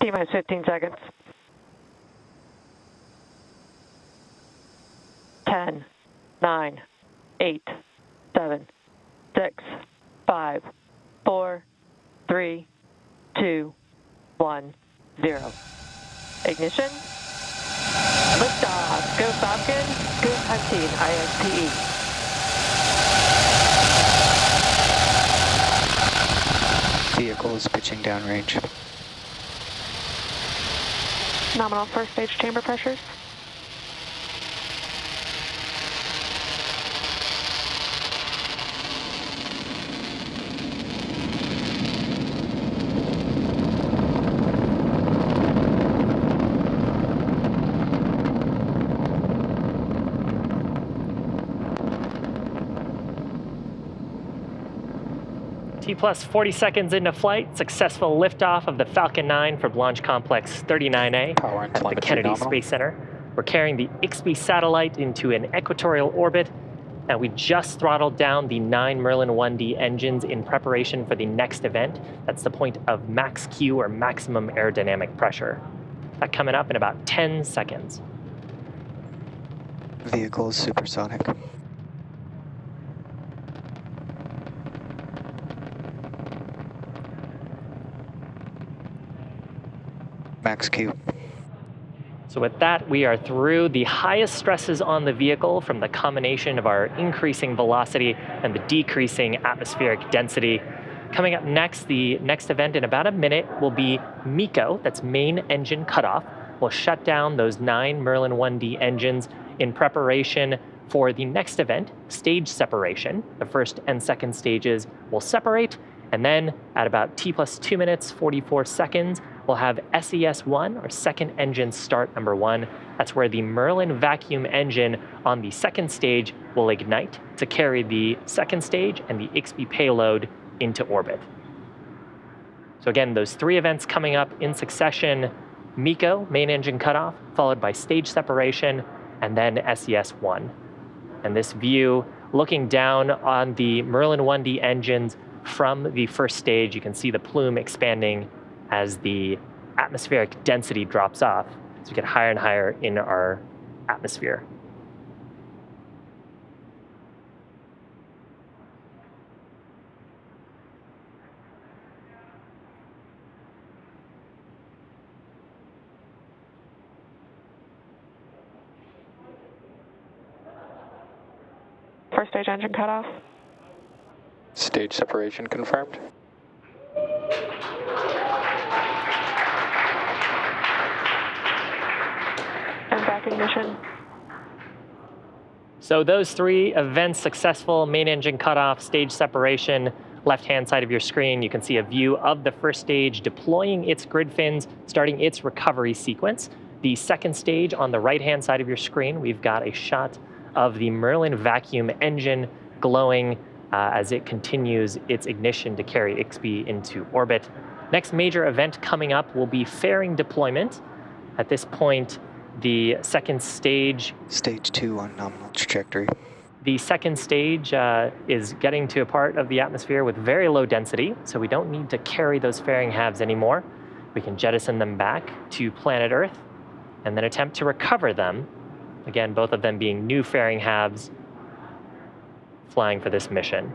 T-minus 15 seconds. 10, 9, 8, 7, 6, 5, 4, 3, 2, 1, 0. Ignition. Liftoff. Go Falcon. Go 15 IXPE. Vehicle is pitching downrange. Nominal first stage chamber pressures. T plus 40 seconds into flight, successful liftoff of the Falcon 9 from Launch Complex 39A Power and at the Kennedy nominal. Space Center. We're carrying the IXPE satellite into an equatorial orbit, and we just throttled down the 9 Merlin 1D engines in preparation for the next event. That's the point of max Q, or maximum aerodynamic pressure. That coming up in about 10 seconds. Vehicle is supersonic. Max Q. So with that, we are through the highest stresses on the vehicle from the combination of our increasing velocity and the decreasing atmospheric density. Coming up next, the next event in about a minute will be MECO, that's main engine cutoff. We'll shut down those 9 Merlin 1D engines in preparation for the next event, stage separation. The first and second stages will separate, and then at about T plus 2 minutes, 44 seconds, we'll have SES-1, or second engine start number 1. That's where the Merlin vacuum engine on the second stage will ignite to carry the second stage and the IXPE payload into orbit. So again, those 3 events coming up in succession: MECO, main engine cutoff, followed by stage separation, and then SES-1. And this view, looking down on the Merlin 1D engines from the first stage, you can see the plume expanding as the atmospheric density drops off, so we get higher and higher in our atmosphere. First stage engine cutoff. Stage separation confirmed. And back ignition. So those 3 events successful: main engine cutoff, stage separation. Left-hand side of your screen, you can see a view of the first stage deploying its grid fins, starting its recovery sequence. The second stage on the right-hand side of your screen, we've got a shot of the Merlin vacuum engine glowing as it continues its ignition to carry IXPE into orbit. Next major event coming up will be fairing deployment. At this point, the second stage... Stage 2 on nominal trajectory. The second stage is getting to a part of the atmosphere with very low density, so we don't need to carry those fairing halves anymore. We can jettison them back to planet Earth and then attempt to recover them. Again, both of them being new fairing halves flying for this mission.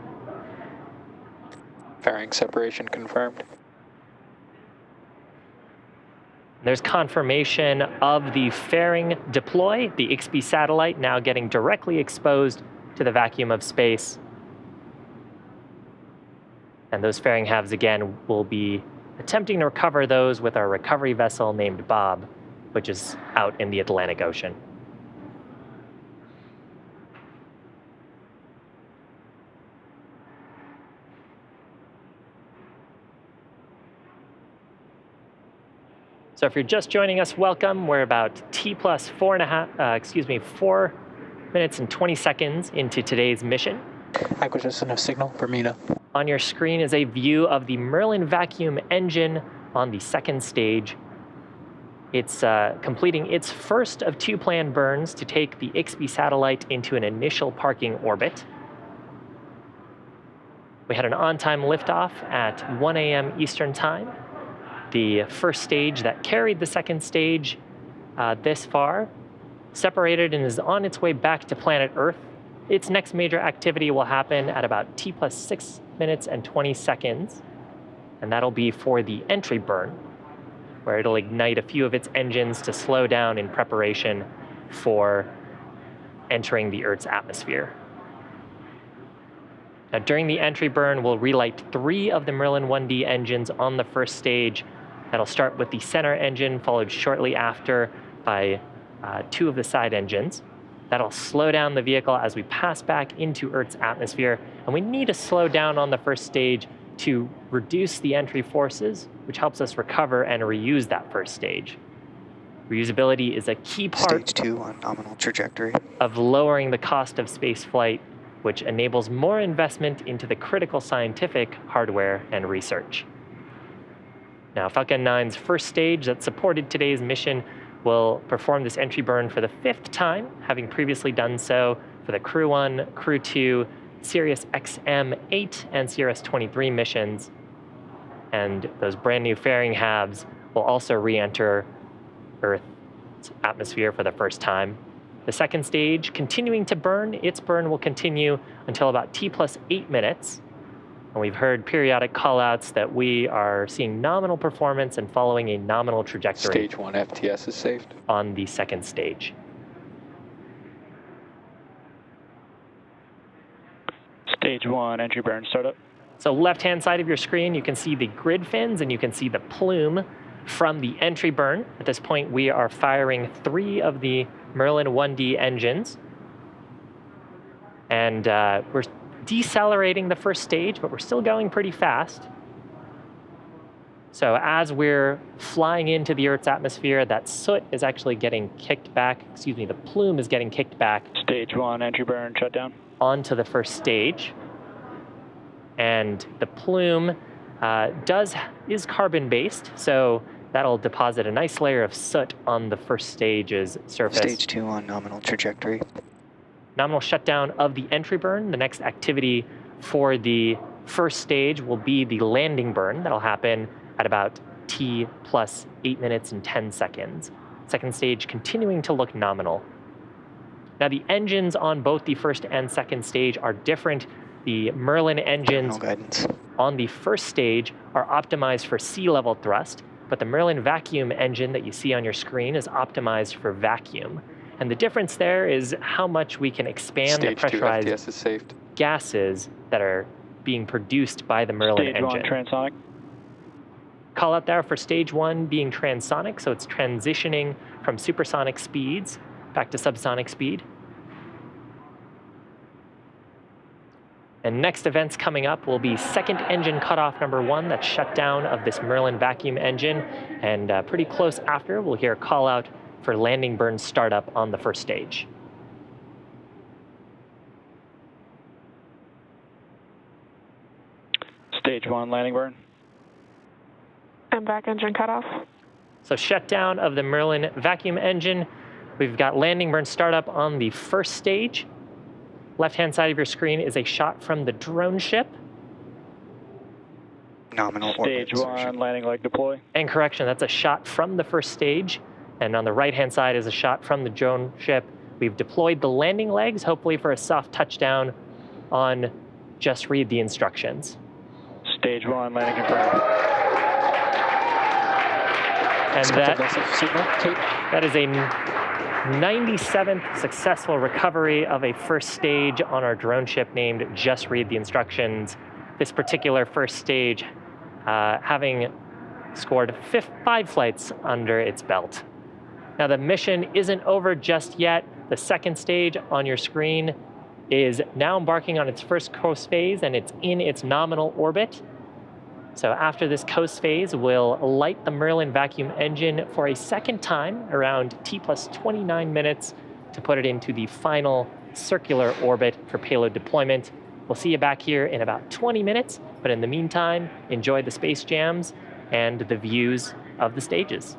Fairing separation confirmed. There's confirmation of the fairing deploy, the IXPE satellite now getting directly exposed to the vacuum of space. And those fairing halves, again, will be attempting to recover those with our recovery vessel named Bob, which is out in the Atlantic Ocean. So if you're just joining us, welcome. We're about T plus 4 minutes and 20 seconds into today's mission. Acquisition of signal, Bermuda. On your screen is a view of the Merlin vacuum engine on the second stage. It's completing its first of 2 planned burns to take the IXPE satellite into an initial parking orbit. We had an on-time liftoff at 1 a.m. Eastern Time. The first stage that carried the second stage this far separated and is on its way back to planet Earth. Its next major activity will happen at about T plus 6 minutes and 20 seconds, and that'll be for the entry burn, where it'll ignite a few of its engines to slow down in preparation for entering the Earth's atmosphere. Now, during the entry burn, we'll relight 3 of the Merlin 1D engines on the first stage. That'll start with the center engine, followed shortly after by 2 of the side engines. That'll slow down the vehicle as we pass back into Earth's atmosphere, and we need to slow down on the first stage to reduce the entry forces, which helps us recover and reuse that first stage. Reusability is a key part Stage 2 on nominal trajectory. of lowering the cost of spaceflight, which enables more investment into the critical scientific hardware and research. Now, Falcon 9's first stage that supported today's mission will perform this entry burn for the 5th time, having previously done so for the Crew 1, Crew 2, Sirius XM-8, and Sirius 23 missions. And those brand new fairing halves will also re-enter Earth's atmosphere for the first time. The second stage, continuing to burn, its burn will continue until about T plus 8 minutes. And we've heard periodic callouts that we are seeing nominal performance and following a nominal trajectory. Stage 1 FTS is saved. On the second stage. Stage 1, entry burn startup. So left-hand side of your screen, you can see the grid fins and you can see the plume from the entry burn. At this point, we are firing 3 of the Merlin 1D engines. And we're decelerating the first stage, but we're still going pretty fast. So as we're flying into the Earth's atmosphere, that soot is actually getting kicked back, the plume is getting kicked back. Stage 1, entry burn, shutdown. Onto the first stage. And the plume is carbon-based, so that'll deposit a nice layer of soot on the first stage's surface. Stage 2 on nominal trajectory. Nominal shutdown of the entry burn. The next activity for the first stage will be the landing burn. That'll happen at about T plus 8 minutes and 10 seconds. Second stage continuing to look nominal. Now, the engines on both the first and second stage are different. The Merlin engines on the first stage are optimized for sea level thrust, but the Merlin vacuum engine that you see on your screen is optimized for vacuum. And the difference there is how much we can expand the pressurized FTS is saved. gases that are being produced by the Merlin Stage engine. 1, transonic. Call out there for stage 1 being transonic, so it's transitioning from supersonic speeds back to subsonic speed. And next events coming up will be second engine cutoff number 1, that's shutdown of this Merlin vacuum engine. And pretty close after, we'll hear a call out for landing burn startup on the first stage. Stage 1, landing burn. And back engine cutoff. So shutdown of the Merlin vacuum engine. We've got landing burn startup on the first stage. Left-hand side of your screen is a shot from the drone ship. Nominal Stage 1, landing leg deploy. And correction, that's a shot from the first stage. And on the right-hand side is a shot from the drone ship. We've deployed the landing legs, hopefully for a soft touchdown on just read the instructions. Stage 1, landing confirmed. And that is a 97th successful recovery of a first stage on our drone ship named Just Read the Instructions. This particular first stage having scored 5 flights under its belt. Now, the mission isn't over just yet. The second stage on your screen is now embarking on its first coast phase, and it's in its nominal orbit. So after this coast phase, we'll light the Merlin vacuum engine for a second time around T plus 29 minutes to put it into the final circular orbit for payload deployment. We'll see you back here in about 20 minutes, but in the meantime, enjoy the space jams and the views of the stages.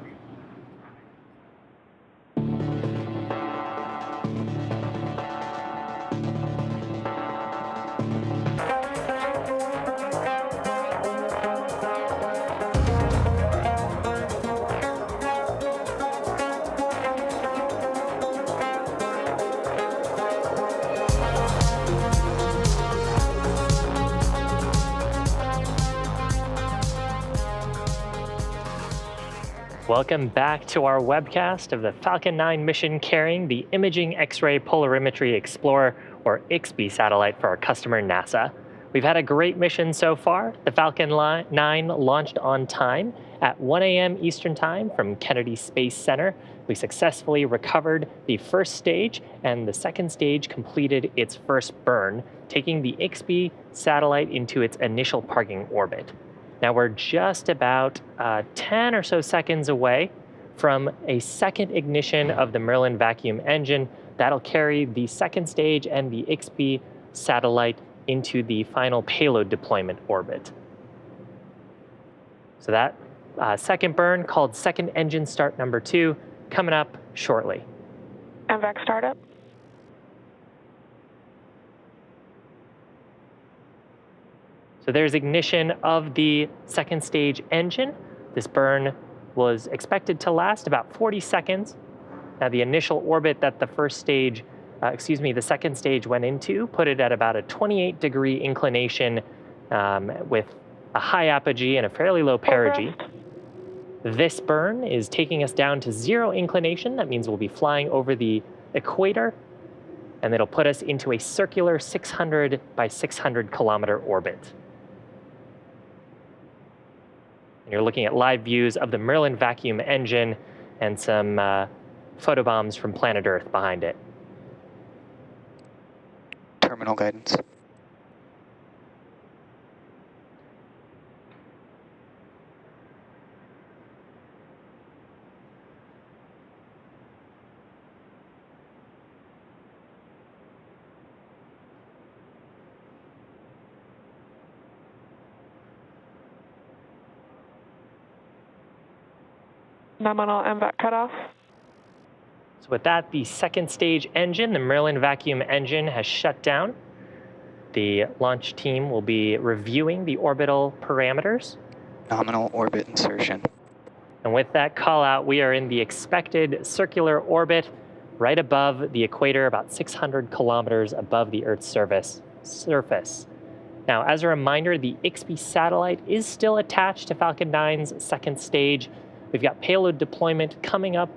Welcome back to our webcast of the Falcon 9 mission carrying the Imaging X-ray Polarimetry Explorer, or IXPE satellite for our customer NASA. We've had a great mission so far. The Falcon 9 launched on time at 1 a.m. Eastern Time from Kennedy Space Center. We successfully recovered the first stage, and the second stage completed its first burn, taking the IXPE satellite into its initial parking orbit. Now we're just about 10 or so seconds away from a second ignition of the Merlin vacuum engine. That'll carry the second stage and the IXPE satellite into the final payload deployment orbit. So that second burn, called second engine start number 2, coming up shortly. MVAC startup. So there's ignition of the second stage engine. This burn was expected to last about 40 seconds. Now the initial orbit that the the second stage went into put it at about a 28-degree inclination with a high apogee and a fairly low perigee. This burn is taking us down to 0 inclination. That means we'll be flying over the equator, and it'll put us into a circular 600 by 600 kilometer orbit. And you're looking at live views of the Merlin vacuum engine and some photobombs from planet Earth behind it. Terminal guidance. Nominal MVAC cutoff. So with that, the second stage engine, the Merlin vacuum engine, has shut down. The launch team will be reviewing the orbital parameters. Nominal orbit insertion. And with that call out, we are in the expected circular orbit right above the equator, about 600 kilometers above the Earth's surface. Now, as a reminder, the IXPE satellite is still attached to Falcon 9's second stage. We've got payload deployment coming up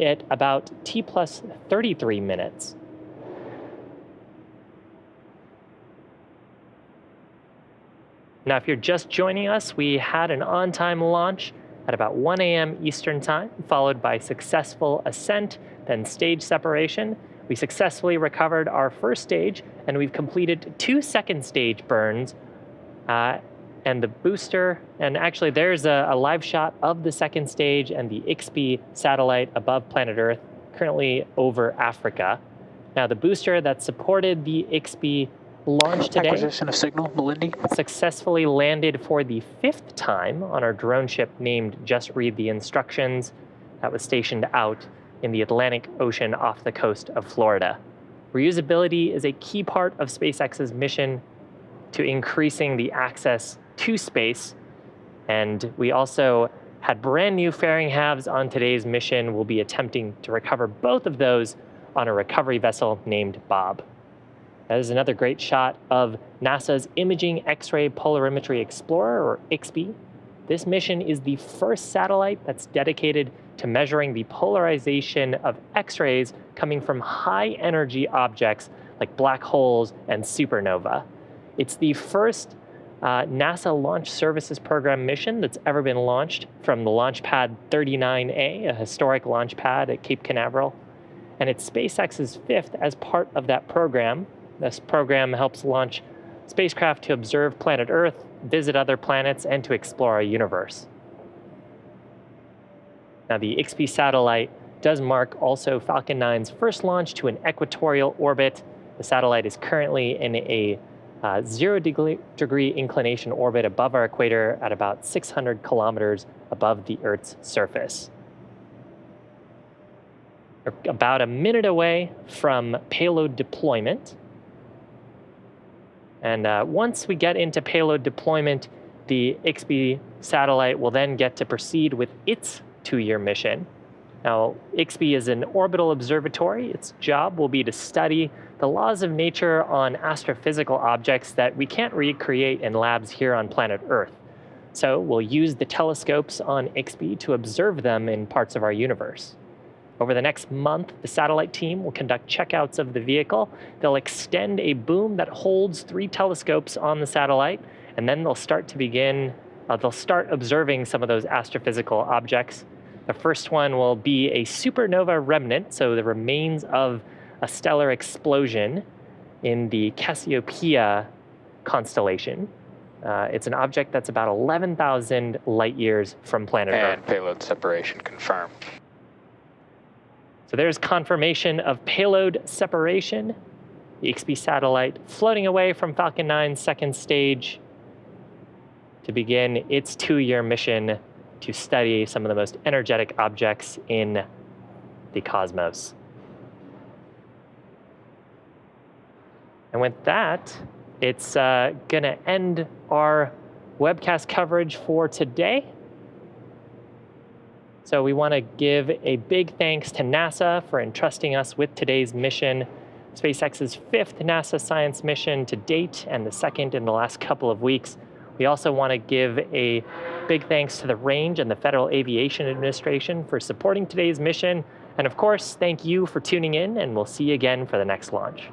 at about T plus 33 minutes. Now, if you're just joining us, we had an on-time launch at about 1 a.m. Eastern Time, followed by successful ascent, then stage separation. We successfully recovered our first stage, and we've completed 2 second stage burns. And the booster, and actually there's a live shot of the second stage and the IXPE satellite above planet Earth, currently over Africa. Now the booster that supported the IXPE launch today Acquisition of signal, Melindy. successfully landed for the 5th time on our drone ship named Just Read the Instructions that was stationed out in the Atlantic Ocean off the coast of Florida. Reusability is a key part of SpaceX's mission to increasing the access to space, and we also had brand new fairing halves on today's mission. We'll be attempting to recover both of those on a recovery vessel named Bob. That is another great shot of NASA's Imaging X-ray Polarimetry Explorer, or IXPE. This mission is the first satellite that's dedicated to measuring the polarization of X-rays coming from high-energy objects like black holes and supernova. It's the first NASA Launch Services Program mission that's ever been launched from the Launch Pad 39A, a historic launch pad at Cape Canaveral. And it's SpaceX's 5th as part of that program. This program helps launch spacecraft to observe planet Earth, visit other planets, and to explore our universe. Now, the IXPE satellite does mark also Falcon 9's first launch to an equatorial orbit. The satellite is currently in a 0-degree inclination orbit above our equator at about 600 kilometers above the Earth's surface. We're about a minute away from payload deployment. And once we get into payload deployment, the IXPE satellite will then get to proceed with its 2-year mission. Now, IXPE is an orbital observatory. Its job will be to study the laws of nature on astrophysical objects that we can't recreate in labs here on planet Earth. So we'll use the telescopes on IXPE to observe them in parts of our universe. Over the next month, the satellite team will conduct checkouts of the vehicle. They'll extend a boom that holds 3 telescopes on the satellite, and then they'll start observing some of those astrophysical objects. The first one will be a supernova remnant, so the remains of a stellar explosion in the Cassiopeia constellation. It's an object that's about 11,000 light years from planet Earth. And payload separation confirmed. So there's confirmation of payload separation. The IXPE satellite floating away from Falcon 9's second stage to begin its 2-year mission to study some of the most energetic objects in the cosmos. And with that, it's gonna end our webcast coverage for today. So we want to give a big thanks to NASA for entrusting us with today's mission, SpaceX's 5th NASA science mission to date and the 2nd in the last couple of weeks. We also want to give a big thanks to the Range and the Federal Aviation Administration for supporting today's mission. And of course, thank you for tuning in, and we'll see you again for the next launch.